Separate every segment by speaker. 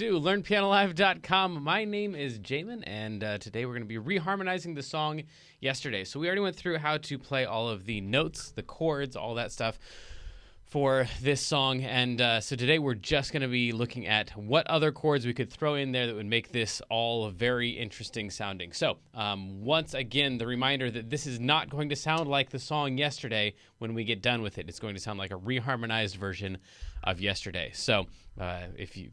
Speaker 1: to LearnPianoLive.com. My name is Jalen, and today we're going to be reharmonizing the song Yesterday. So we already went through how to play all of the notes, the chords, all that stuff for this song, and so today we're just going to be looking at what other chords we could throw in there that would make this all very interesting sounding. So once again, the reminder that this is not going to sound like the song Yesterday when we get done with it. It's going to sound like a reharmonized version of Yesterday. So if you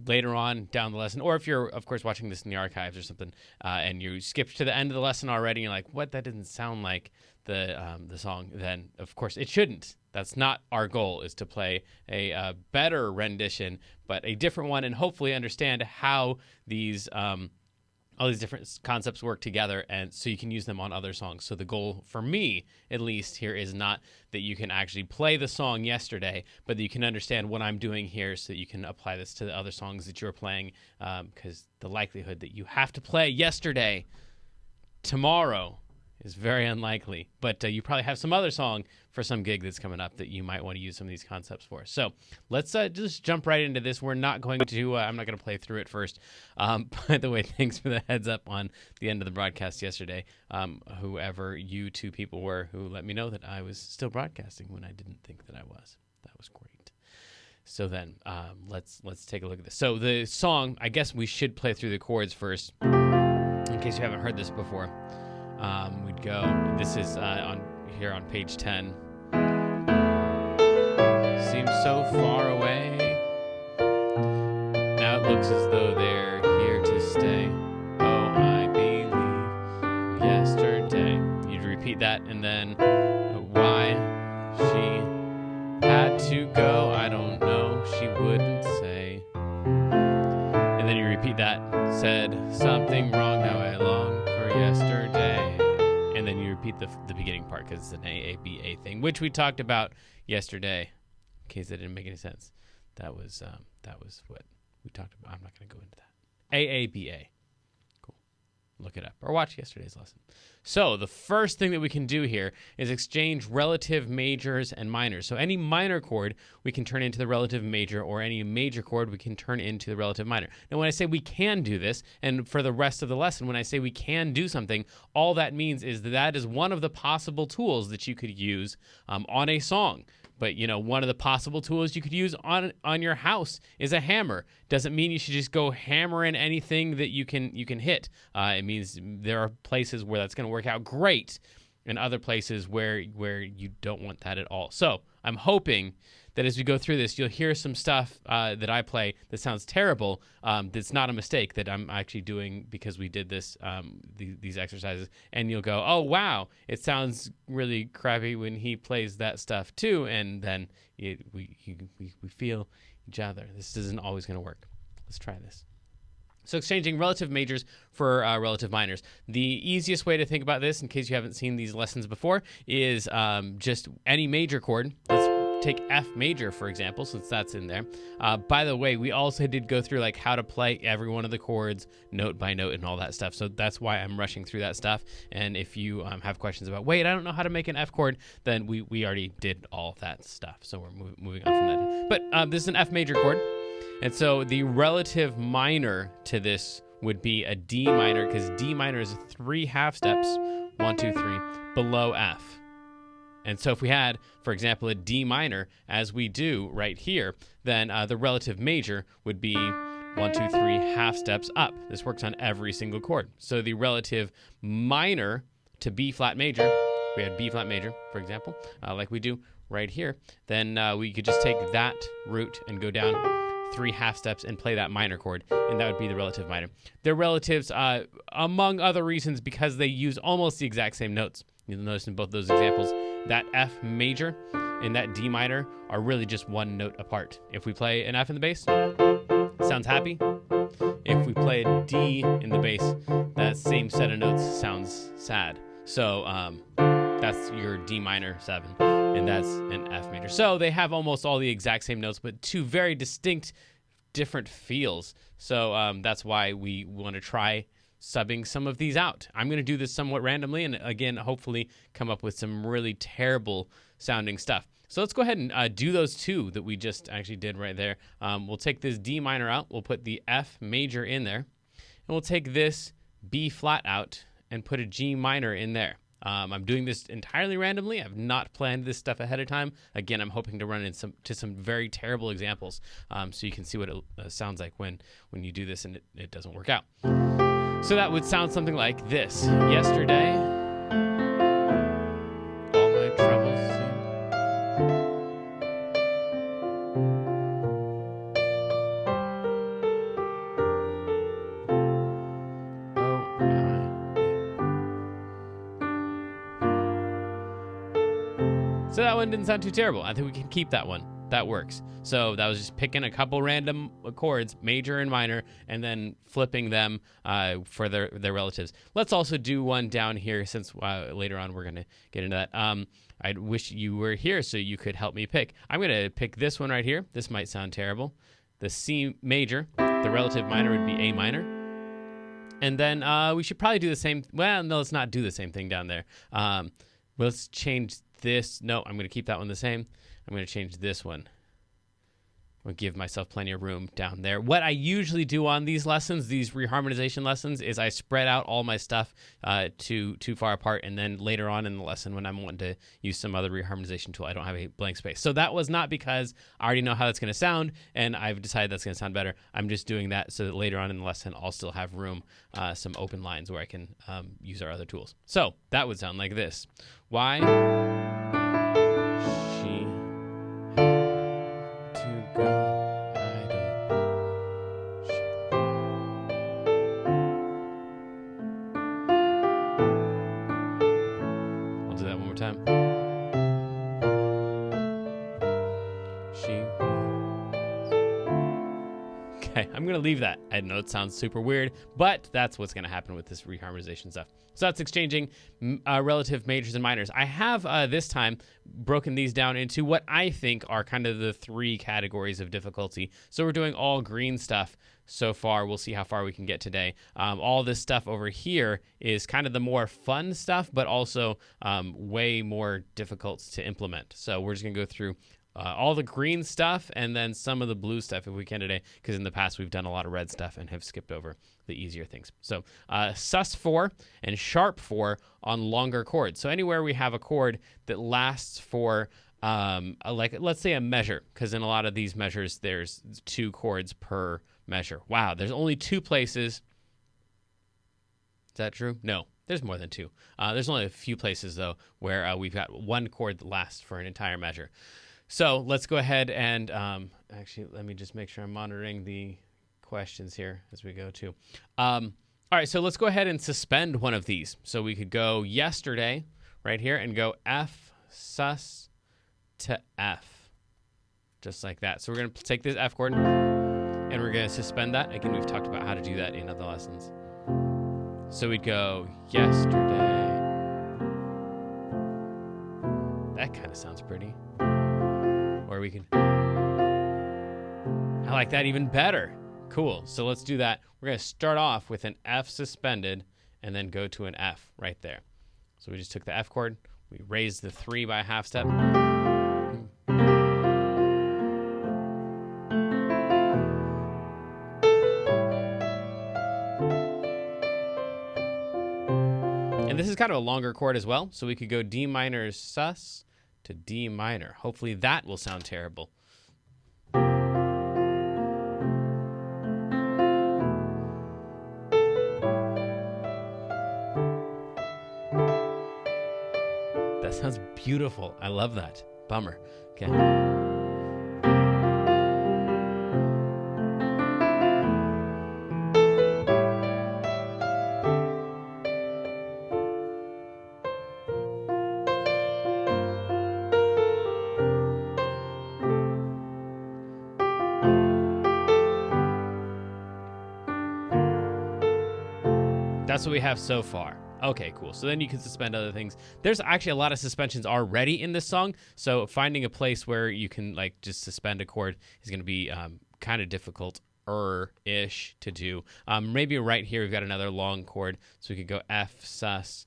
Speaker 1: later on down the lesson, or if you're of course watching this in the archives or something, and you skipped to the end of the lesson already, and you're like, what, that didn't sound like the song, then of course it shouldn't. That's not our goal, is to play a better rendition, but a different one, and hopefully understand how these all these different concepts work together, and so you can use them on other songs. So the goal for me, at least here, is not that you can actually play the song Yesterday, but that you can understand what I'm doing here so that you can apply this to the other songs that you're playing, because the likelihood that you have to play Yesterday tomorrow is very unlikely, but you probably have some other song for some gig that's coming up that you might want to use some of these concepts for. So let's just jump right into this. We're not going to, I'm not going to play through it first. By the way, thanks for the heads up on the end of the broadcast yesterday. Whoever you two people were who let me know that I was still broadcasting when I didn't think that I was. That was great. So then let's take a look at this. So the song, I guess we should play through the chords first, in case you haven't heard this before. We'd go, this is on page 10. Seems so far away. Now it looks as though they're here to stay. Oh, I believe yesterday. You'd repeat that, and then why she had to go, I don't know, she wouldn't say. And then you repeat that, said something wrong, now I long for yesterday. And then you repeat the beginning part because it's an AABA thing, which we talked about yesterday. In case that didn't make any sense, that was what we talked about. I'm not going to go into that. AABA. Cool. Look it up or watch yesterday's lesson. So the first thing that we can do here is exchange relative majors and minors. So any minor chord we can turn into the relative major, or any major chord we can turn into the relative minor. Now when I say we can do this, and for the rest of the lesson, when I say we can do something, all that means is that is one of the possible tools that you could use on a song. But, you know, one of the possible tools you could use on your house is a hammer. Doesn't mean you should just go hammering anything that you can hit. It means there are places where that's going to work out great, and other places where you don't want that at all. So I'm hoping that as we go through this, you'll hear some stuff that I play that sounds terrible. That's not a mistake, that I'm actually doing because we did this these exercises, and you'll go, oh wow, it sounds really crappy when he plays that stuff too, and then we feel each other. This isn't always going to work. Let's try this. So exchanging relative majors for relative minors. The easiest way to think about this, in case you haven't seen these lessons before, is just any major chord. Let's take F major, for example, since that's in there. By the way, we also did go through like how to play every one of the chords note by note and all that stuff. So that's why I'm rushing through that stuff. And if you have questions about, wait, I don't know how to make an F chord, then we already did all that stuff. So we're moving on from that. But this is an F major chord. And so the relative minor to this would be a D minor, because D minor is 3 half steps, 1, 2, 3, below F. And so if we had, for example, a D minor, as we do right here, then the relative major would be 1, 2, 3 half steps up. This works on every single chord. So the relative minor to B flat major, we had B flat major, for example, like we do right here, then we could just take that root and go down 3 half steps and play that minor chord, and that would be the relative minor. They're relatives, among other reasons, because they use almost the exact same notes. You'll notice in both those examples, that F major and that D minor are really just one note apart. If we play an F in the bass, sounds happy. If we play a D in the bass, that same set of notes sounds sad. So that's your D minor 7, and that's an F major. So they have almost all the exact same notes, but two very distinct, different feels. So that's why we want to try subbing some of these out. I'm going to do this somewhat randomly and, again, hopefully come up with some really terrible sounding stuff. So let's go ahead and do those two that we just actually did right there. We'll take this D minor out. We'll put the F major in there. And we'll take this B flat out and put a G minor in there. I'm doing this entirely randomly. I've not planned this stuff ahead of time. Again, I'm hoping to run into some very terrible examples so you can see what it sounds like when you do this and it doesn't work out. So that would sound something like this. Yesterday, all my troubles seem. So that one didn't sound too terrible. I think we can keep that one. That works. So that was just picking a couple random chords, major and minor, and then flipping them for their relatives. Let's also do one down here since later on we're going to get into that. I wish you were here so you could help me pick. I'm going to pick this one right here. This might sound terrible. The C major, the relative minor would be A minor. And then we should probably do the same. Well, no, let's not do the same thing down there. Let's change this. No, I'm going to keep that one the same. I'm going to change this one. I'll give myself plenty of room down there. What I usually do on these lessons, these reharmonization lessons, is I spread out all my stuff too far apart, and then later on in the lesson when I'm wanting to use some other reharmonization tool, I don't have a blank space. So that was not because I already know how that's going to sound, and I've decided that's going to sound better. I'm just doing that so that later on in the lesson, I'll still have room, some open lines where I can use our other tools. So that would sound like this. Why? She had to go. I'll do that one more time. Okay, I'm going to leave that. I know it sounds super weird, but that's what's going to happen with this reharmonization stuff. So that's exchanging relative majors and minors. I have this time broken these down into what I think are kind of the three categories of difficulty. So we're doing all green stuff so far. We'll see how far we can get today. All this stuff over here is kind of the more fun stuff, but also way more difficult to implement. So we're just going to go through all the green stuff and then some of the blue stuff if we can today, because in the past we've done a lot of red stuff and have skipped over the easier things. So sus4 and sharp4 on longer chords. So anywhere we have a chord that lasts for like, let's say a measure, because in a lot of these measures there's 2 chords per measure. Wow, there's only 2 places. Is that true? No. There's more than 2. There's only a few places, though, where we've got 1 chord that lasts for an entire measure. So let's go ahead and actually, let me just make sure I'm monitoring the questions here as we go too. All right, so let's go ahead and suspend one of these. So we could go yesterday right here and go F sus to F, just like that. So we're going to take this F chord and we're going to suspend that. Again, we've talked about how to do that in other lessons. So we'd go yesterday. That kind of sounds pretty. Or we can, I like that even better. Cool. So let's do that. We're going to start off with an F suspended and then go to an F right there. So we just took the F chord. We raised the 3 by a half step. And this is kind of a longer chord as well. So we could go D minor sus to D minor. Hopefully that will sound terrible. That sounds beautiful. I love that. Bummer. Okay. That's what we have so far. Okay, cool. So then you can suspend other things. There's actually a lot of suspensions already in this song, so finding a place where you can like just suspend a chord is going to be kind of difficult ish to do. Maybe right here we've got another long chord, so we could go F sus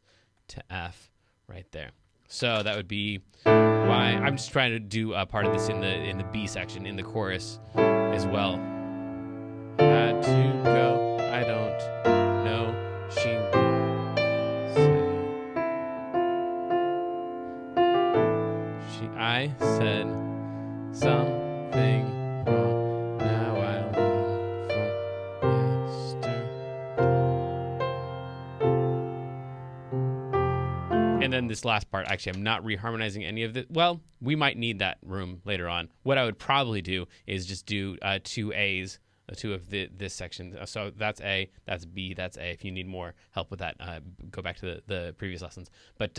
Speaker 1: to F right there. So that would be why I'm just trying to do a part of this in the B section in the chorus as well. Had to go, I don't know, she say. I said something wrong, now I long for yesterday. And then this last part, actually, I'm not reharmonizing any of it. Well, we might need that room later on. What I would probably do is just do two A's, two of this section. So that's A, that's B, that's A. If you need more help with that, go back to the previous lessons. But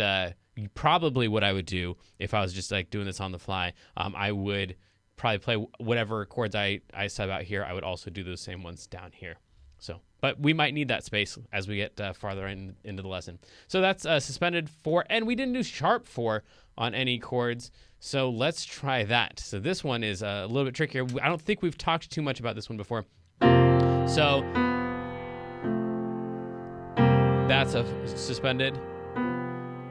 Speaker 1: probably what I would do if I was just like doing this on the fly, I would probably play whatever chords I sub out here. I would also do those same ones down here. So, but we might need that space as we get farther into the lesson. So that's suspended 4, and we didn't do sharp 4 on any chords. So let's try that. So this one is a little bit trickier. I don't think we've talked too much about this one before. So that's a suspended.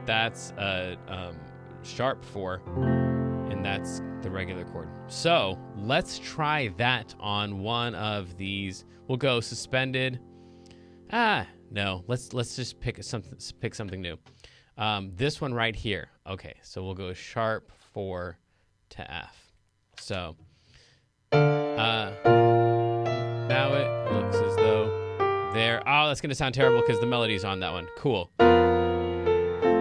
Speaker 1: That's a sharp 4, and that's the regular chord. So let's try that on one of these. We'll go suspended. No, let's just pick something new. This one right here. Okay, so we'll go sharp 4 to F. So now it looks as though there. Oh, that's gonna sound terrible because the melody's on that one. Cool.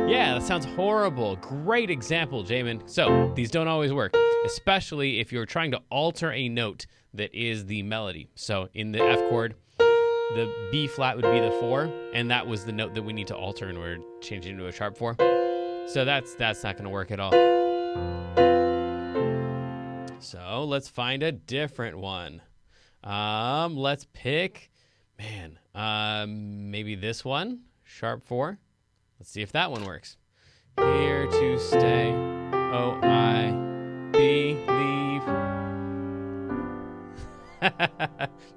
Speaker 1: Yeah, that sounds horrible. Great example, Jamin. So these don't always work, especially if you're trying to alter a note that is the melody. So in the F chord, the B flat would be the 4, and that was the note that we need to alter in order to change it into a sharp 4. So that's not going to work at all. So let's find a different one. Let's pick, maybe this one, sharp 4. Let's see if that one works. Here to stay, oh, I believe.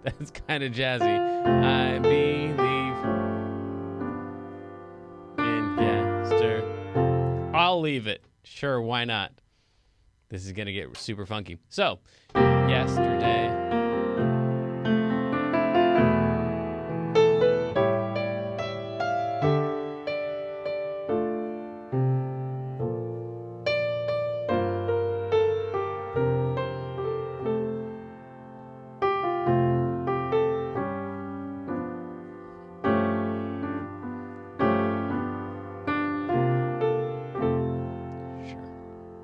Speaker 1: That's kind of jazzy. I believe in yesterday. I'll leave it. Sure, why not? This is going to get super funky. So, yesterday.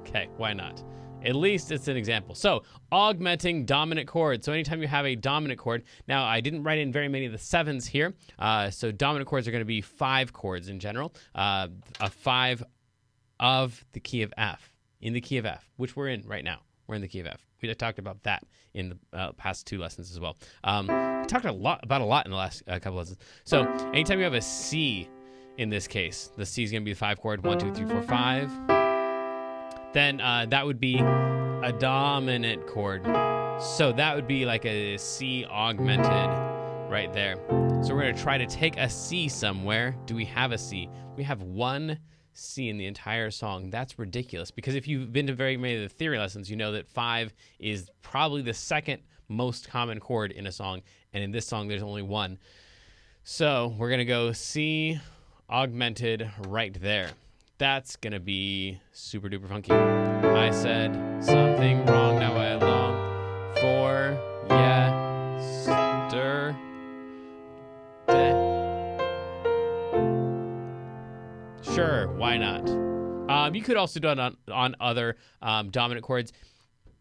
Speaker 1: Okay, why not? At least it's an example. So, augmenting dominant chords. So anytime you have a dominant chord, now I didn't write in very many of the 7s here. So dominant chords are going to be 5 chords in general. A 5 of the key of F, in the key of F, which we're in right now. We're in the key of F. We talked about that in the past 2 lessons as well. We talked about a lot in the last couple lessons. So anytime you have a C in this case, the C is going to be the 5 chord, 1, 2, 3, 4, 5. Then that would be a dominant chord. So that would be like a C augmented right there. So we're going to try to take a C somewhere. Do we have a C? We have 1 C in the entire song. That's ridiculous, because if you've been to very many of the theory lessons, you know that 5 is probably the second most common chord in a song, and in this song there's only 1. So we're going to go C augmented right there. That's going to be super duper funky. I said something wrong, now I long for yesterday. Sure, why not? You could also do it on other dominant chords.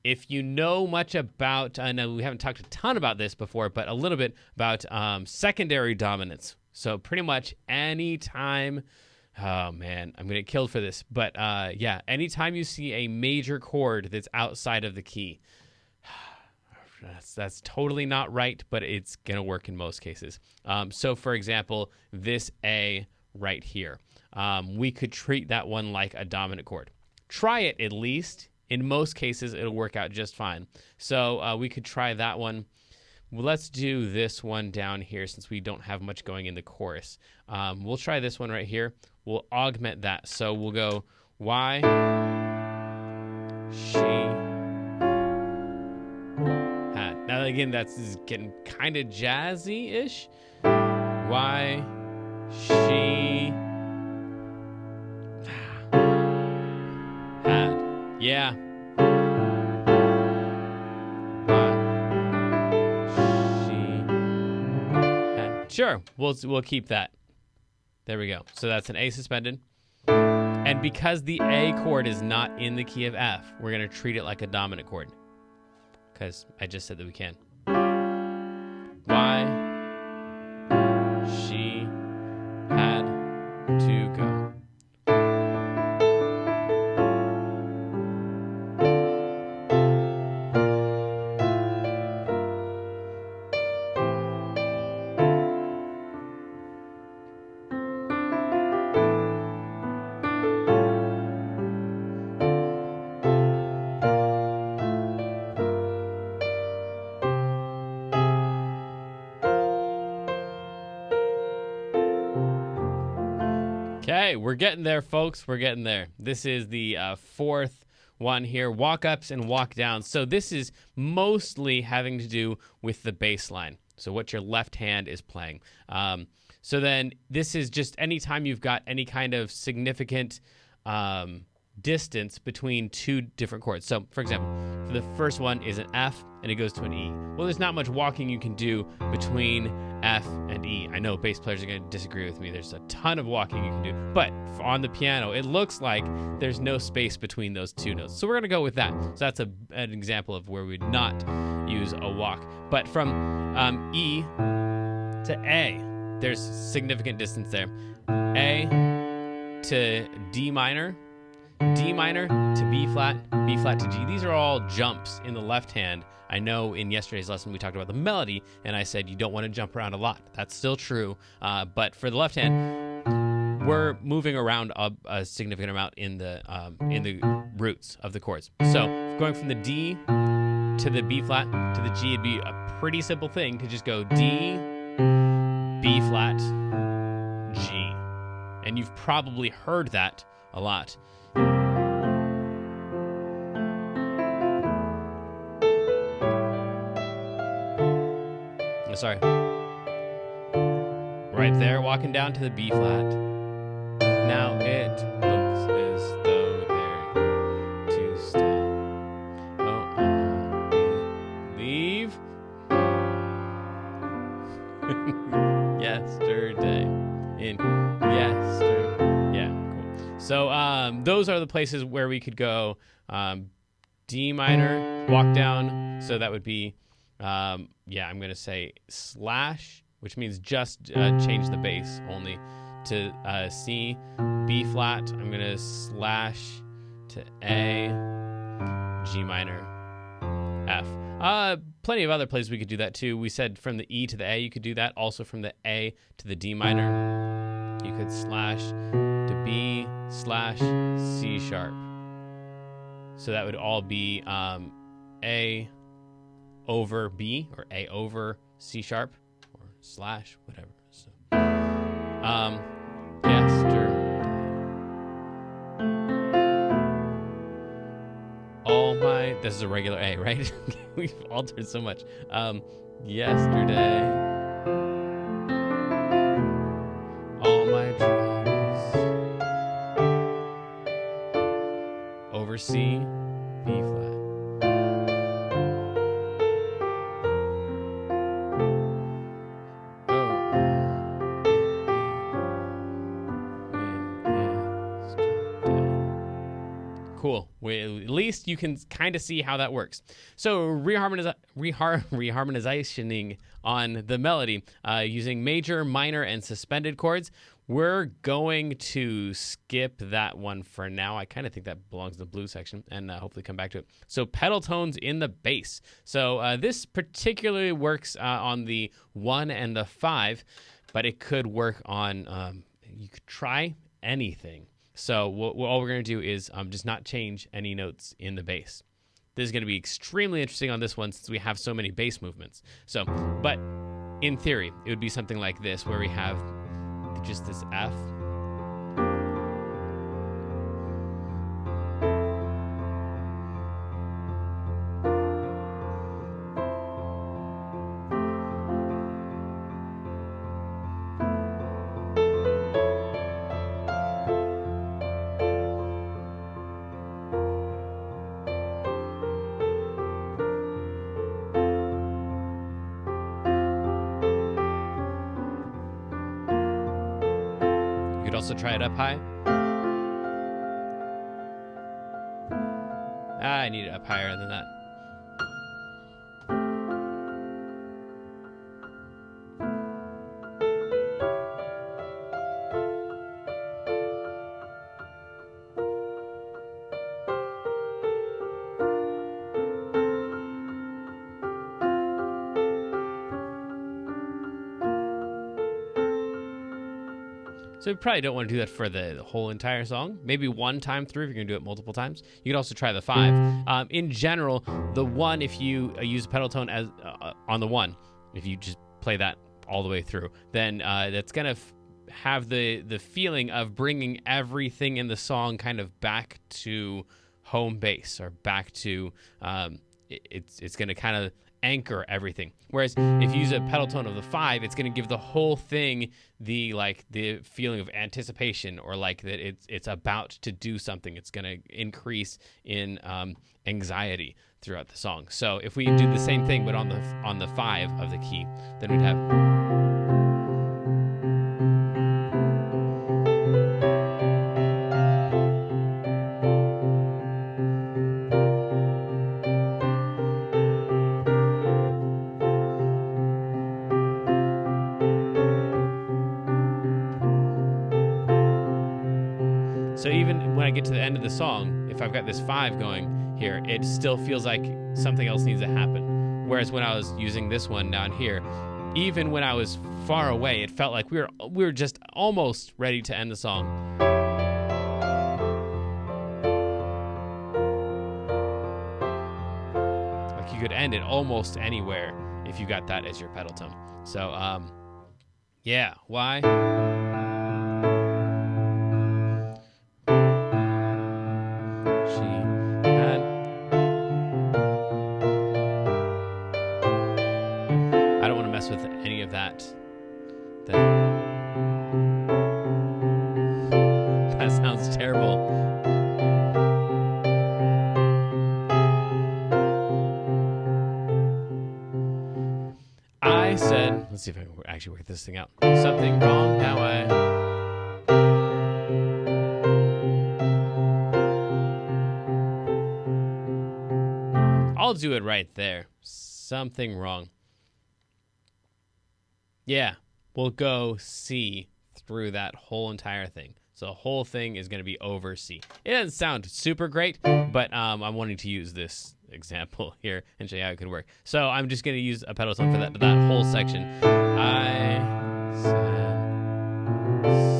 Speaker 1: If you know much about, I know we haven't talked a ton about this before, but a little bit about secondary dominants. So pretty much any time. Oh, man, I'm going to get killed for this. But, yeah, anytime you see a major chord that's outside of the key, that's totally not right, but it's going to work in most cases. So, for example, this A right here, we could treat that one like a dominant chord. Try it at least. In most cases, it'll work out just fine. So we could try that one let's do this one down here since we don't have much going in the chorus. We'll try this one right here. We'll augment that. So we'll go Y, she had. Now again, that's getting kind of jazzy-ish. Y, she had. Yeah. Sure, we'll keep that. There we go. So that's an A suspended. And because the A chord is not in the key of F, we're going to treat it like a dominant chord. Because I just said that we can. Y, she had to go. Okay, we're getting there, folks. We're getting there. This is the fourth one here, walk-ups and walk-downs. So this is mostly having to do with the bass line, so what your left hand is playing. So then this is just anytime you've got any kind of significant distance between two different chords. So, for example, the first one is an F, and it goes to an E. Well, there's not much walking you can do between F and E. I know bass players are going to disagree with me. There's a ton of walking you can do. But on the piano, it looks like there's no space between those two notes. So we're going to go with that. So that's an example of where we'd not use a walk. But from E to A, there's significant distance there. A to D minor, D minor to B flat to G. These are all jumps in the left hand. I know in yesterday's lesson we talked about the melody, and I said you don't want to jump around a lot. That's still true, but for the left hand, we're moving around a significant amount in the roots of the chords. So going from the D to the B flat to the G, it'd be a pretty simple thing to just go D, B flat, G, and you've probably heard that a lot. Sorry. Right there, walking down to the B flat. Now it looks as though they're here to stay. Oh, I believe yesterday. In yesterday. Yeah, cool. So those are the places where we could go D minor, walk down. So that would be yeah, I'm going to say slash, which means just change the bass only to C, B flat. I'm going to slash to A, G minor, F. Plenty of other places we could do that too. We said from the E to the A, you could do that. Also from the A to the D minor, you could slash to B slash C sharp. So that would all be A over B or A over C sharp or slash, whatever. So, yesterday. All my, this is a regular A, right? We've altered so much. Yesterday. All my troubles. Over C, B flat. Cool. Well, at least you can kind of see how that works. So reharmonizing on the melody using major, minor, and suspended chords. We're going to skip that one for now. I kind of think that belongs in the blues section and hopefully come back to it. So pedal tones in the bass. So this particularly works on the 1 and the 5, but it could work on, you could try anything. So all we're going to do is just not change any notes in the bass. This is going to be extremely interesting on this one since we have so many bass movements. So, but in theory, it would be something like this where we have just this F. You could also try it up high. I need it up higher than that. So you probably don't want to do that for the whole entire song. Maybe one time through if you're going to do it multiple times. You could also try the 5. In general, the 1, if you use a pedal tone as on the 1, if you just play that all the way through, then that's going to have the feeling of bringing everything in the song kind of back to home base, or back to it's going to kind of anchor everything. Whereas if you use a pedal tone of the 5, it's going to give the whole thing the feeling of anticipation, or like that it's about to do something. It's going to increase in anxiety throughout the song. So if we do the same thing but on the 5 of the key, then we'd have. So even when I get to the end of the song, if I've got this 5 going here, it still feels like something else needs to happen. Whereas when I was using this one down here, even when I was far away, it felt like we were just almost ready to end the song. Like you could end it almost anywhere if you got that as your pedal tone. So, yeah, why? With any of that sounds terrible. I said, let's see if I can actually work this thing out. Something wrong now. I'll do it right there. Something wrong. Yeah, we'll go C through that whole entire thing. So the whole thing is going to be over C. It doesn't sound super great, but I'm wanting to use this example here and show you how it could work. So I'm just going to use a pedal tone for that whole section. I said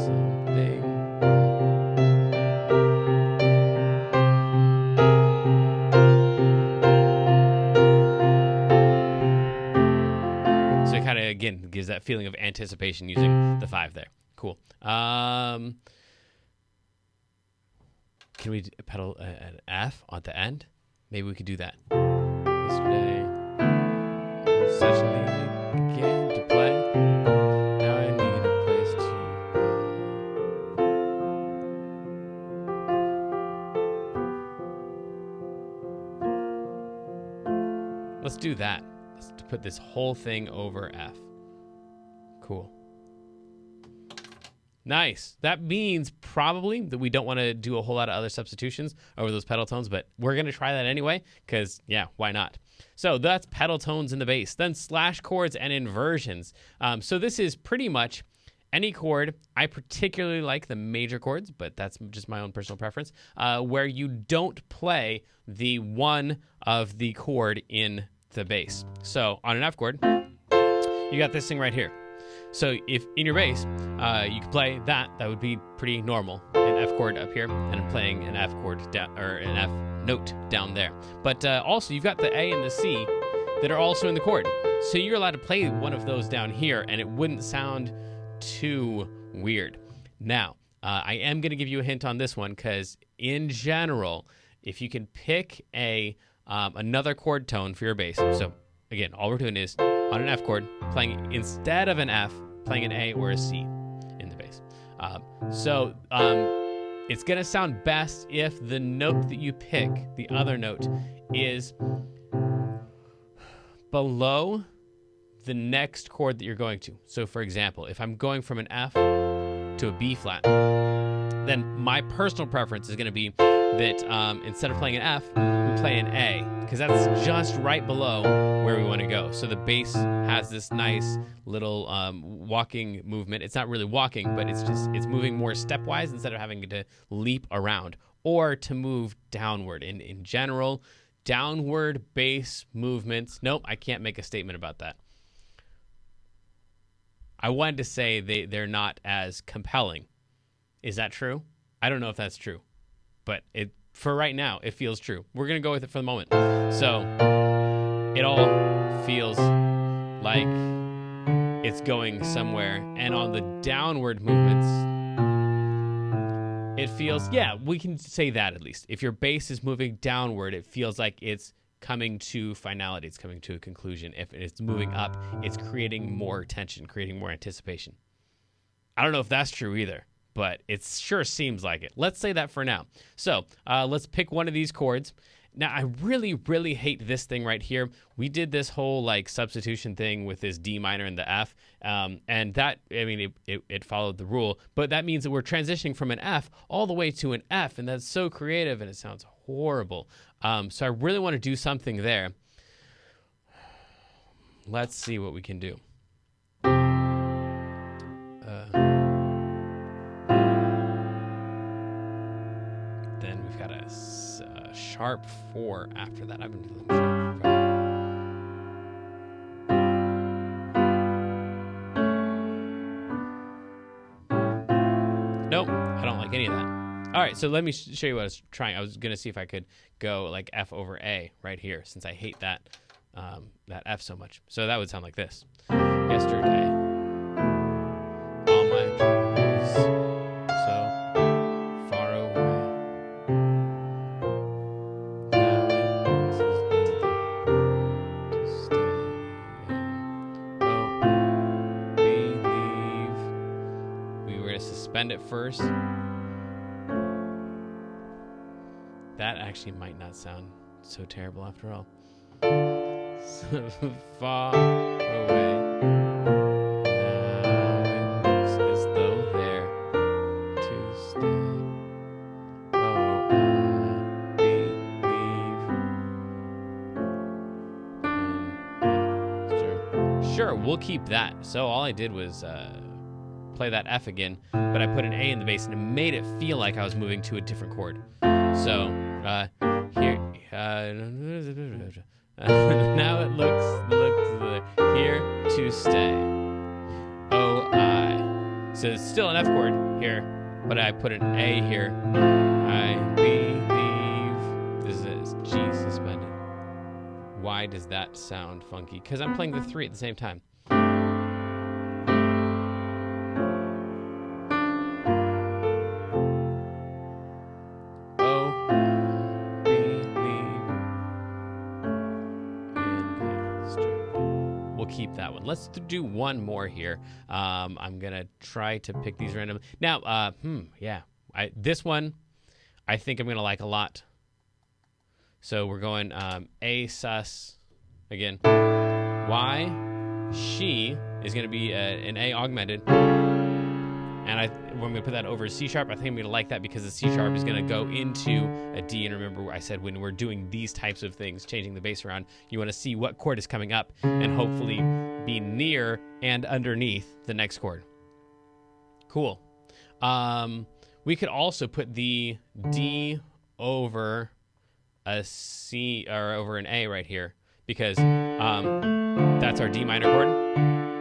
Speaker 1: something. So it kind of, again, gives that feeling of anticipation using the 5 there. Cool. Can we pedal an F at the end? Maybe we could do that. Yesterday, such an easy game to play. Now I need a place to. Let's do that. Let's put this whole thing over F. Cool. Nice. That means probably that we don't want to do a whole lot of other substitutions over those pedal tones, but we're going to try that anyway because, yeah, why not? So that's pedal tones in the bass. Then slash chords and inversions. So this is pretty much any chord. I particularly like the major chords, but that's just my own personal preference, where you don't play the one of the chord in the bass. So on an F chord, you got this thing right here. So if in your bass, you could play that would be pretty normal. An F chord up here, and I'm playing an F chord down, or an F note down there. But also, you've got the A and the C that are also in the chord. So you're allowed to play one of those down here, and it wouldn't sound too weird. Now, I am going to give you a hint on this one, because in general, if you can pick another chord tone for your bass, so again, all we're doing is on an F chord, playing instead of an F, playing an A or a C in the bass. It's going to sound best if the note that you pick, the other note, is below the next chord that you're going to. So for example, if I'm going from an F to a B flat, then my personal preference is going to be that instead of playing an F, we play an A, because that's just right below where we want to go. So the bass has this nice little walking movement. It's not really walking, but it's moving more stepwise instead of having to leap around or to move downward. In general, downward bass movements, nope, I can't make a statement about that. I wanted to say they're not as compelling. Is that true? I don't know if that's true, but for right now, it feels true. We're going to go with it for the moment. So it all feels like it's going somewhere. And on the downward movements, it feels, yeah, we can say that at least. If your bass is moving downward, it feels like it's coming to finality. It's coming to a conclusion. If it's moving up, it's creating more tension, creating more anticipation. I don't know if that's true either, but it sure seems like it. Let's say that for now. So let's pick one of these chords. Now, I really, really hate this thing right here. We did this whole like substitution thing with this D minor and the F, and that, I mean, it followed the rule, but that means that we're transitioning from an F all the way to an F, and that's so creative, and it sounds horrible. So I really want to do something there. Let's see what we can do. Then we've got a sharp 4 after that. I've been doing sharp 5. Nope, I don't like any of that. All right, so let me show you what I was trying. I was going to see if I could go like F over A right here, since I hate that F so much. So that would sound like this. Yesterday, all my troubles so far away. Now it looks as though they're to stay. Oh, believe. We were going to suspend it first. That actually might not sound so terrible after all. So far away. Now it looks as though they're to stay. Oh, I believe. Sure, we'll keep that. So all I did was play that F again, but I put an A in the bass, and it made it feel like I was moving to a different chord. So here, now it looks here to stay. Oh, I. So it's still an F chord here, but I put an A here. I believe. This is G suspended. Why does that sound funky? Because I'm playing the 3 at the same time. Keep that one. Let's do one more here. I'm gonna try to pick these random. Now, yeah, this one I think I'm gonna like a lot. So we're going A sus again. Y, she is gonna be an A augmented, and when we put that over C sharp, I think I'm gonna like that because the C sharp is gonna go into a D. And remember, I said when we're doing these types of things, changing the bass around, you want to see what chord is coming up and hopefully be near and underneath the next chord. Cool. We could also put the D over a C or over an A right here, because that's our D minor chord.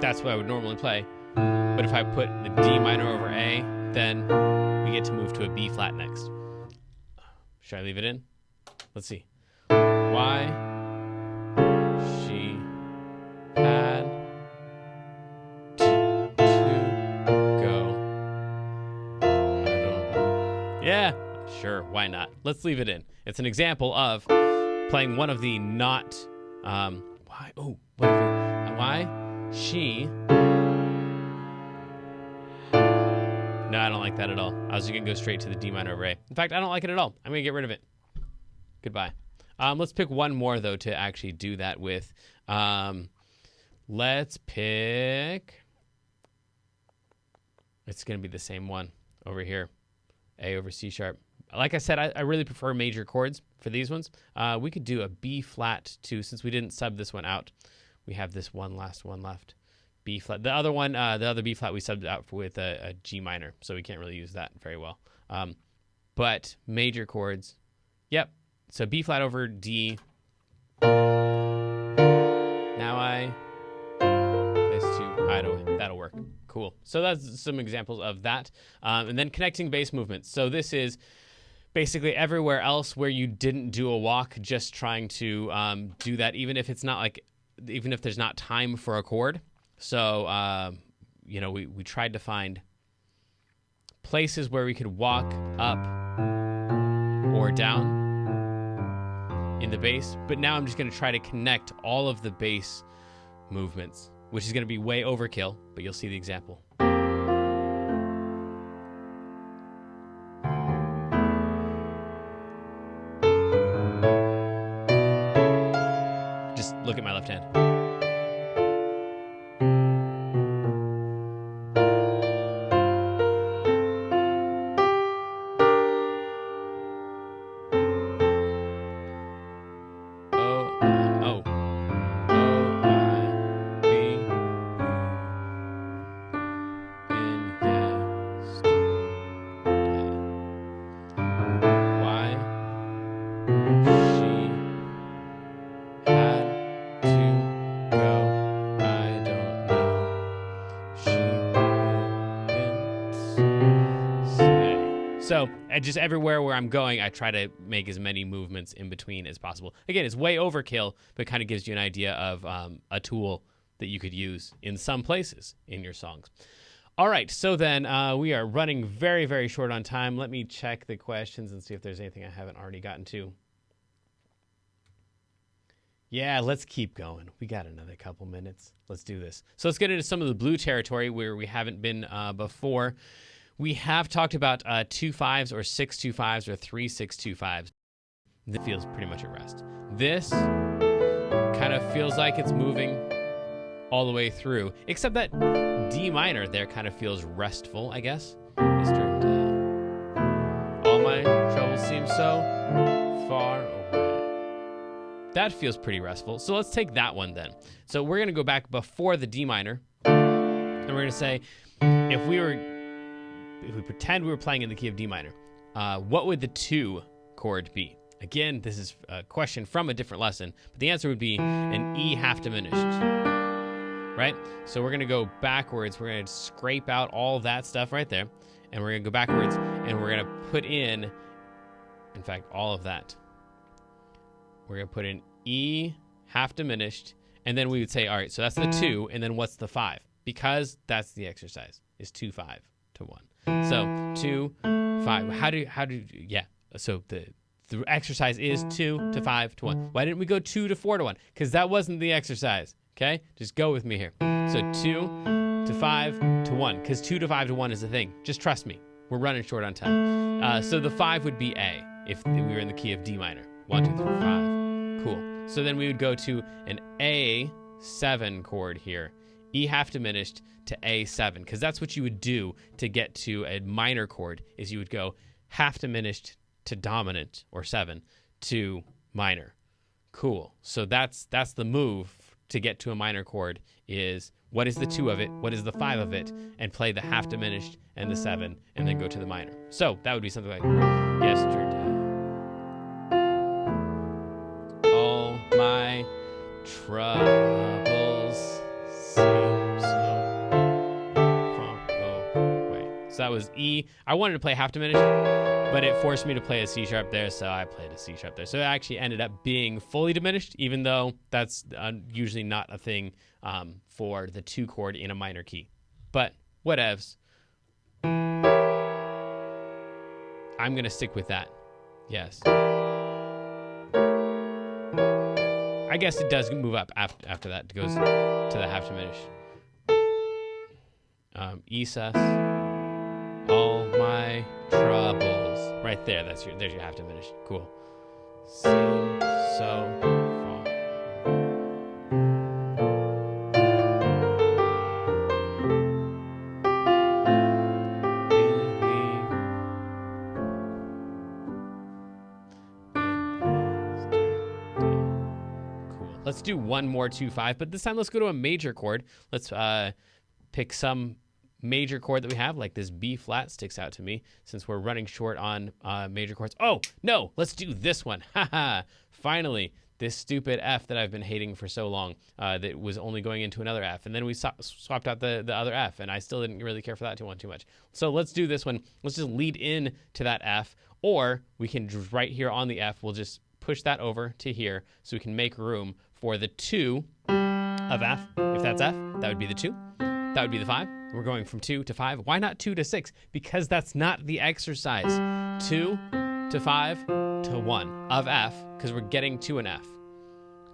Speaker 1: That's what I would normally play. But if I put the D minor over A, then we get to move to a B flat next. Should I leave it in? Let's see. Why she had to go. I don't know. Yeah, sure, why not? Let's leave it in. It's an example of playing one of the not, why, oh, what if we, why she, no, I don't like that at all. I was just gonna go straight to the D minor array. In fact, I don't like it at all. I'm gonna get rid of it. Goodbye. Let's pick one more though to actually do that with. Let's pick, it's gonna be the same one over here, A over C sharp. Like I said, I really prefer major chords for these ones. We could do a B flat too, since we didn't sub this one out. We have this last one left. B flat. The other one, the other B flat we subbed out with a G minor, so we can't really use that very well. But major chords, yep. So B flat over D. Now this two, that'll work. Cool. So that's some examples of that. And then connecting bass movements. So this is basically everywhere else where you didn't do a walk, just trying to do that, even if it's not like, even if there's not time for a chord. So, you know, we tried to find places where we could walk up or down in the bass, but now I'm just going to try to connect all of the bass movements, which is going to be way overkill, but you'll see the example. Just look at my left hand. So just everywhere where I'm going, I try to make as many movements in between as possible. Again, it's way overkill, but kind of gives you an idea of a tool that you could use in some places in your songs. All right, so then we are running very, very short on time. Let me check the questions and see if there's anything I haven't already gotten to. Yeah, let's keep going. We got another couple minutes. Let's do this. So let's get into some of the blue territory where we haven't been before. We have talked about 2/5s or 6/2/5s or 3/6/2/5s. That feels pretty much at rest. This kind of feels like it's moving all the way through, except that D minor there kind of feels restful, I guess. Yesterday, all my troubles seem so far away. That feels pretty restful. So let's take that one then. So we're going to go back before the D minor, and we're going to say, if we pretend we were playing in the key of D minor, what would the 2 chord be? Again, this is a question from a different lesson, but the answer would be an E half diminished, right? So we're going to go backwards. We're going to scrape out all that stuff right there, and we're going to go backwards, and we're going to put in fact, all of that. We're going to put in E half diminished, and then we would say, all right, so that's the 2, and then what's the 5? Because that's the exercise, is 2/5 to 1. So 2/5. How do yeah? So the exercise is 2/5 to 1. Why didn't we go 2/4 to 1? Because that wasn't the exercise. Okay, just go with me here. So 2/5 to 1. Because 2/5 to 1 is the thing. Just trust me. We're running short on time. So the 5 would be A if we were in the key of D minor. 1, 2, 3, 5. Cool. So then we would go to an A7 chord here. E half diminished to A7, because that's what you would do to get to a minor chord, is you would go half diminished to dominant, or 7, to minor. Cool. So that's the move to get to a minor chord, is what is the 2 of it, what is the 5 of it, and play the half diminished and the 7, and then go to the minor. So that would be something like yesterday. All my troubles seem so far away. So that was E. I wanted to play half diminished, but it forced me to play a C sharp there, so I played a C sharp there. So it actually ended up being fully diminished, even though that's usually not a thing for the 2 chord in a minor key. But whatevs. I'm going to stick with that. Yes. I guess it does move up after that. It goes to the half diminished. E sus, all my troubles. Right there, there's your half diminished. Cool. Sing, so, fall. Believe Cool. Let's do one more 2-5, but this time let's go to a major chord. Let's pick some major chord that we have, like this B flat sticks out to me since we're running short on major chords. Oh, no, let's do this one. Haha, finally, this stupid F that I've been hating for so long that was only going into another F. And then we swapped out the other F, and I still didn't really care for that too much. So let's do this one. Let's just lead in to that F, or we can, right here on the F, we'll just push that over to here so we can make room for the 2 of F. If that's F, that would be the 2. That would be the 5. We're going from 2 to 5. Why not 2 to 6? Because that's not the exercise. 2 to 5 to 1 of F, because we're getting to an F.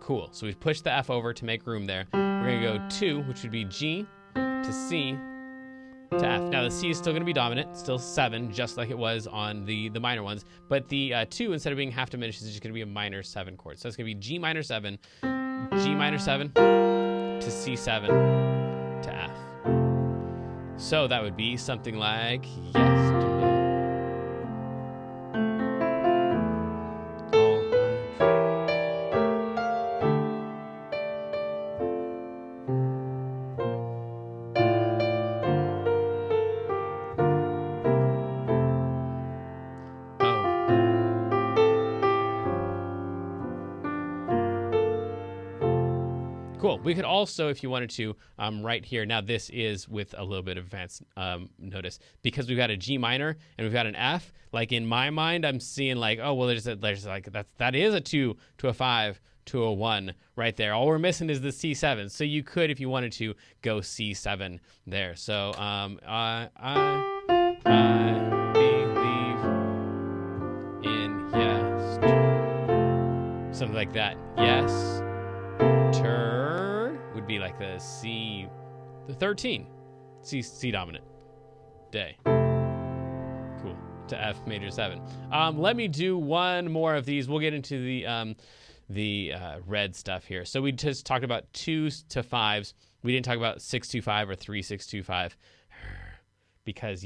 Speaker 1: Cool. So we've pushed the F over to make room there. We're going to go 2, which would be G, to C, to F. Now the C is still going to be dominant, still 7, just like it was on the minor ones. But the 2, instead of being half diminished, is just going to be a minor 7 chord. So it's going to be G minor 7, G minor 7, to C7, to F. So that would be something like yesterday. Cool. We could also, if you wanted to, right here. Now this is with a little bit of advanced notice, because we've got a G minor and we've got an F. Like in my mind, I'm seeing like, oh well, there's like that is a 2 to a 5 to a 1 right there. All we're missing is the C7. So you could, if you wanted to, go C7 there. So I believe in yes, something like that. Yes. Would be like the C, the 13, C dominant, day. Cool. To F major 7. Let me do one more of these. We'll get into the red stuff here. So we just talked about 2s to 5s. We didn't talk about 6-2-5 or 3-6-2-5 because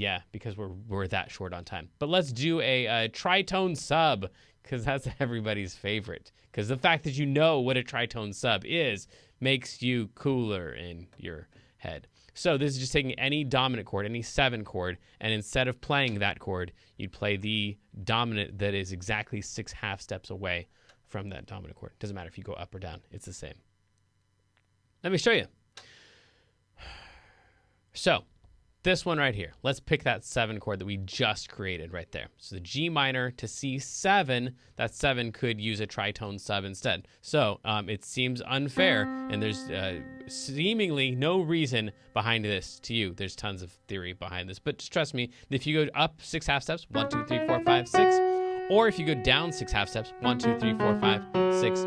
Speaker 1: we're that short on time. But let's do a tritone sub, because that's everybody's favorite. Because the fact that you know what a tritone sub is makes you cooler in your head. So this is just taking any dominant chord, any 7 chord, and instead of playing that chord, you'd play the dominant that is exactly 6 half steps away from that dominant chord. Doesn't matter if you go up or down, it's the same. Let me show you. So this one right here, let's pick that 7 chord that we just created right there. So the G minor to C7, that 7 could use a tritone sub instead. So it seems unfair, and there's seemingly no reason behind this to you. There's tons of theory behind this, but just trust me, if you go up 6 half steps, 1, 2, 3, 4, 5, 6, or if you go down 6 half steps, 1, 2, 3, 4, 5, 6,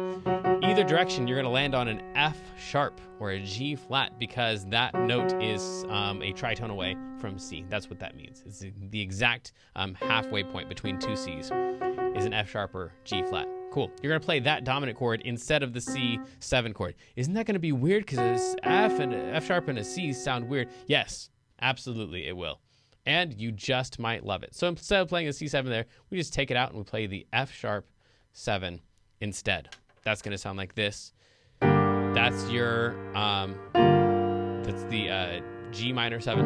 Speaker 1: either direction, you're going to land on an F sharp or a G flat, because that note is a tritone away from C. That's what that means. It's the exact halfway point between 2 C's is an F sharp or G flat. Cool. You're going to play that dominant chord instead of the C7 chord. Isn't that going to be weird? Because F and F sharp and a C sound weird. Yes, absolutely it will. And you just might love it. So instead of playing a C7 there, we just take it out and we play the F sharp 7 instead. That's going to sound like this. That's your, that's the G minor 7.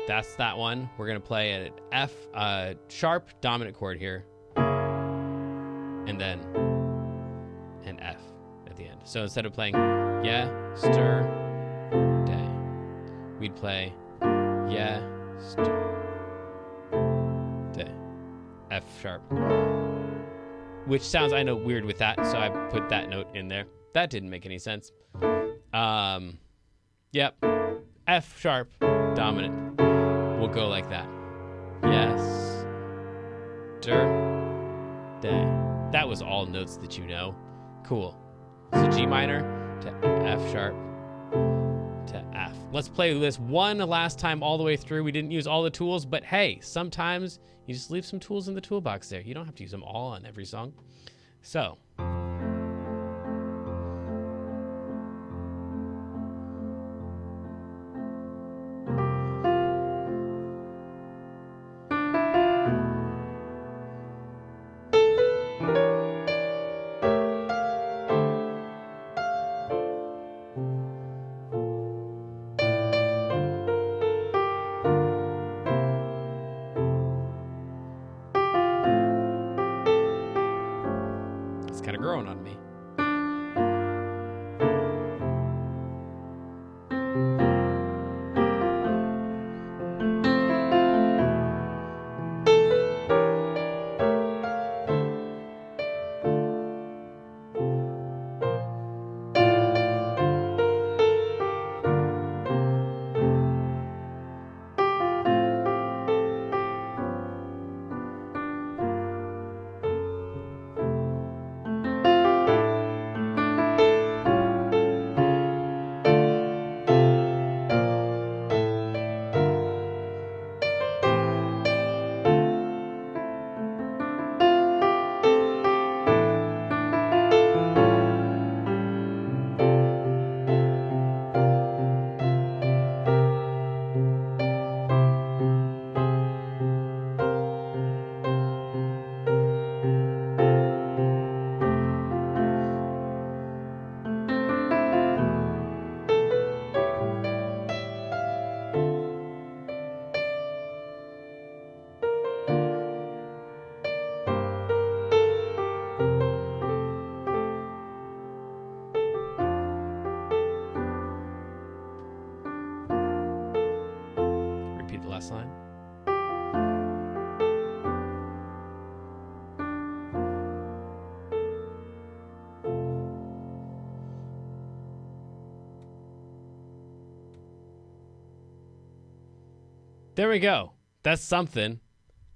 Speaker 1: That's that one. We're going to play an F sharp dominant chord here. And then an F at the end. So instead of playing yesterday, we'd play yesterday. F sharp. Which sounds, I know, weird with that, so I put that note in there. That didn't make any sense. Yep. F sharp dominant. We'll go like that. Yes. Day. That was all notes that you know. Cool. So G minor to F sharp to F. Let's play this one last time all the way through. We didn't use all the tools, but hey, sometimes you just leave some tools in the toolbox there. You don't have to use them all on every song. So. Kind of growing on me. Last line. There we go. That's something.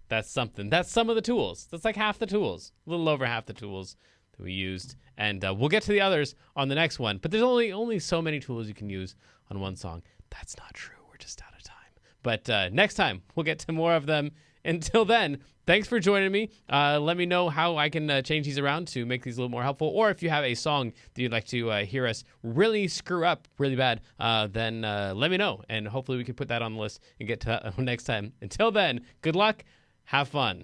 Speaker 1: That's something. That's some of the tools. That's like half the tools. A little over half the tools that we used. And we'll get to the others on the next one. But there's only so many tools you can use on one song. That's not true. We're just out of time. But next time, we'll get to more of them. Until then, thanks for joining me. Let me know how I can change these around to make these a little more helpful. Or if you have a song that you'd like to hear us really screw up really bad, then let me know. And hopefully we can put that on the list and get to that next time. Until then, good luck. Have fun.